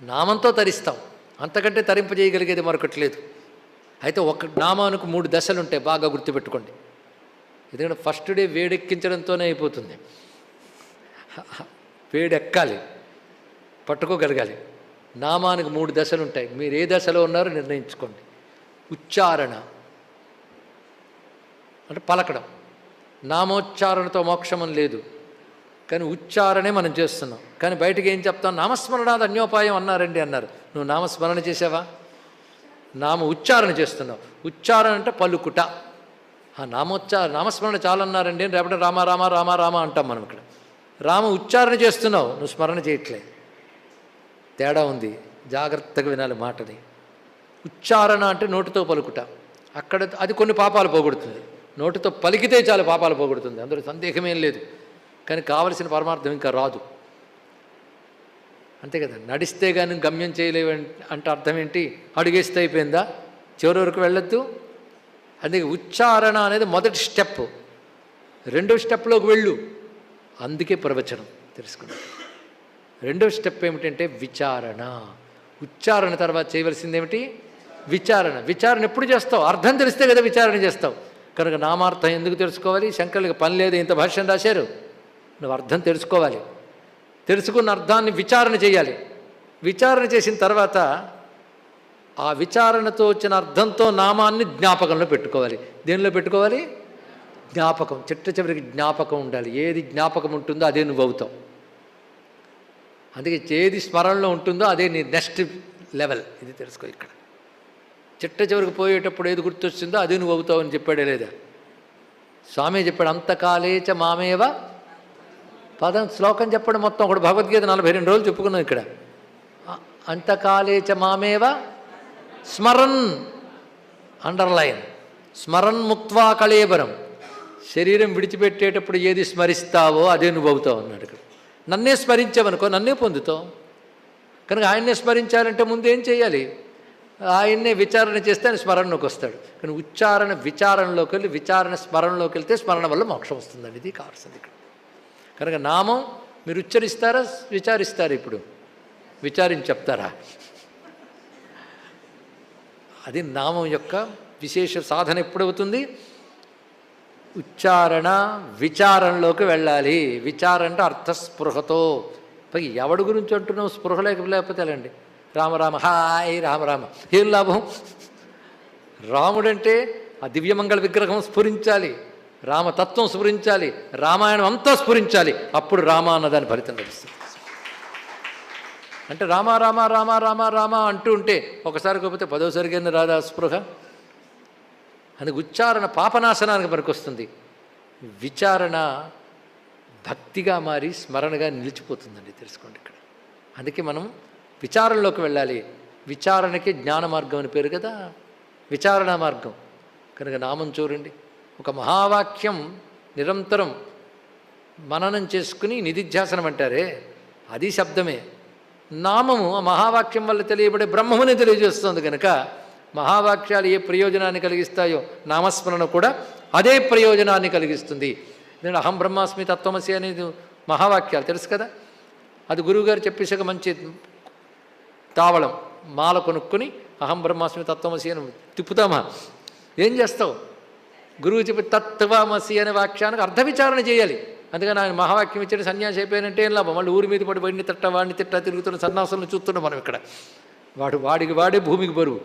నామంతో తరిస్తాం, అంతకంటే తరింపజేయగలిగేది మరొకటి లేదు. అయితే ఒక నామానికి 3 దశలు ఉంటాయి, బాగా గుర్తుపెట్టుకోండి. ఎందుకంటే ఫస్ట్ డే వేడెక్కించడంతోనే అయిపోతుంది. వేడెక్కాలి, పట్టుకోగలగాలి. నామానికి 3 దశలు ఉంటాయి. మీరు ఏ దశలో ఉన్నారో నిర్ణయించుకోండి. ఉచ్చారణ అంటే పలకడం. నామోచ్చారణతో మోక్షమని లేదు, కానీ ఉచ్చారణే మనం చేస్తున్నాం. కానీ బయటకు ఏం చెప్తాం? నామస్మరణాది అన్యోపాయం అన్నారండి అన్నారు. నువ్వు నామస్మరణ చేసావా? నామ ఉచ్చారణ చేస్తున్నావు. ఉచ్చారణ అంటే పలుకుట. నామస్మరణ చాలన్నారండి, రేపటి రామ రామ రామ రామ అంటాం మనం. ఇక్కడ రామ ఉచ్చారణ చేస్తున్నావు, నువ్వు స్మరణ చేయట్లేదు. తేడా ఉంది, జాగ్రత్తగా వినాలి మాటని. ఉచ్చారణ అంటే నోటితో పలుకుట. అక్కడ అది కొన్ని పాపాలు పోగొడుతుంది. నోటితో పలికితే చాలు పాపాలు పోగొడుతుంది, అందులో సందేహమేం లేదు. కానీ కావలసిన పరమార్థం ఇంకా రాదు, అంతే కదా. నడిస్తే కానీ గమ్యం చేయలేవు అంటే అర్థం ఏంటి? అడుగేస్తే అయిపోయిందా? చివరి వరకు వెళ్ళొద్దు. అందుకే ఉచ్చారణ అనేది మొదటి స్టెప్. రెండో స్టెప్లోకి వెళ్ళు, అందుకే ప్రవచనం తెలుసుకున్నాం. రెండో స్టెప్ ఏమిటంటే విచారణ. ఉచ్చారణ తర్వాత చేయవలసింది ఏమిటి? విచారణ. విచారణ ఎప్పుడు చేస్తావు? అర్థం తెలిస్తే కదా విచారణ చేస్తావు. కనుక నామార్థం ఎందుకు తెలుసుకోవాలి? శంకరులకు పని లేదు, ఇంత భాష్యం రాశారు. నువ్వు అర్థం తెలుసుకోవాలి. తెలుసుకున్న అర్థాన్ని విచారణ చేయాలి. విచారణ చేసిన తర్వాత ఆ విచారణతో వచ్చిన అర్థంతో నామాన్ని జ్ఞాపకంలో పెట్టుకోవాలి. దేనిలో పెట్టుకోవాలి? జ్ఞాపకం. చిట్ట చివరికి జ్ఞాపకం ఉండాలి. ఏది జ్ఞాపకం ఉంటుందో అదే నువ్వు అవుతావు. అందుకే ఏది స్మరణలో ఉంటుందో అదే నీ నెక్స్ట్ లెవెల్. ఇది తెలుసుకో. ఇక్కడ చిట్ట చివరికి పోయేటప్పుడు ఏది గుర్తొస్తుందో అదే నువ్వు అవుతావు అని చెప్పాడే లేదా? స్వామి చెప్పాడు, అంతకాలేచ మామేవ పదం. శ్లోకం చెప్పడం మొత్తం ఒకటి భగవద్గీత 42 రోజులు చెప్పుకున్నాం ఇక్కడ. అంతకాలేచ మామేవ స్మరన్, అండర్లైన్, స్మరన్ ముక్త్వా కళేబరం. శరీరం విడిచిపెట్టేటప్పుడు ఏది స్మరిస్తావో అదే నువ్వు అవుతావు అన్నాడు ఇక్కడ. నన్నే స్మరించావనుకో నన్నే పొందుతావు. కనుక ఆయన్నే స్మరించాలంటే ముందు ఏం చేయాలి? ఆయన్నే విచారణ చేస్తే ఆయన స్మరణలోకి వస్తాడు. కానీ ఉచ్చారణ విచారణలోకి వెళ్ళి, విచారణ స్మరణలోకి వెళ్తే స్మరణ వల్ల మోక్షం వస్తుందండి. ఇది కావాల్సింది ఇక్కడ. కనుక నామం మీరు ఉచ్చరిస్తారా, విచారిస్తారా? ఇప్పుడు విచారించి చెప్తారా? అది నామం యొక్క విశేష సాధన ఎప్పుడవుతుంది? ఉచ్చారణ విచారణలోకి వెళ్ళాలి. విచారణ అంటే అర్థస్పృహతో. పై ఎవడి గురించి అంటున్నావు? స్పృహ లేకపోతే ఎలాండి? రామరామ హాయ్ రామరామ, ఏం లాభం? రాముడంటే ఆ దివ్యమంగళ విగ్రహం స్ఫురించాలి, రామతత్వం స్ఫురించాలి, రామాయణం అంతా స్ఫురించాలి. అప్పుడు రామ అన్నదాని ఫలితం లభిస్తుంది. అంటే రామ రామ రామ రామ రామ అంటూ ఉంటే ఒకసారి కాకపోతే 10వ కింద రాదా స్పృహ? అందుకు ఉచ్చారణ పాపనాశనానికి పనికొస్తుంది. విచారణ భక్తిగా మారి స్మరణగా నిలిచిపోతుందండి. తెలుసుకోండి ఇక్కడ. అందుకే మనం విచారణలోకి వెళ్ళాలి. విచారణకి జ్ఞాన మార్గం అని పేరు కదా, విచారణ మార్గం. కనుక నామం చూడండి, ఒక మహావాక్యం నిరంతరం మననం చేసుకుని నిధిధ్యాసనం అంటారే, అది శబ్దమే. నామము ఆ మహావాక్యం వల్ల తెలియబడే బ్రహ్మముని తెలియజేస్తుంది. కనుక మహావాక్యాలు ఏ ప్రయోజనాన్ని కలిగిస్తాయో నామస్మరణ కూడా అదే ప్రయోజనాన్ని కలిగిస్తుంది. నేను అహం బ్రహ్మాస్మి తత్వమసి అనేది మహావాక్యాలు తెలుసు కదా. అది గురువుగారు చెప్పేసాక మంచి తావళం మాల కొనుక్కొని అహం బ్రహ్మాస్మి తత్వమసి అని తిప్పుతామా? ఏం చేస్తావు? గురువు చెప్పి తత్వమసి అనే వాక్యానికి అర్థ విచారణ చేయాలి. అందుకని ఆయన మహావాక్యం ఇచ్చిన సన్యాసి అయిపోయినంటే ఏం లాభం? మళ్ళీ ఊరి మీద పడి వాడిని తిట్ట తిరుగుతున్న సన్నాసులను చూస్తున్నాం మనం ఇక్కడ. వాడికి వాడే భూమికి బరువు.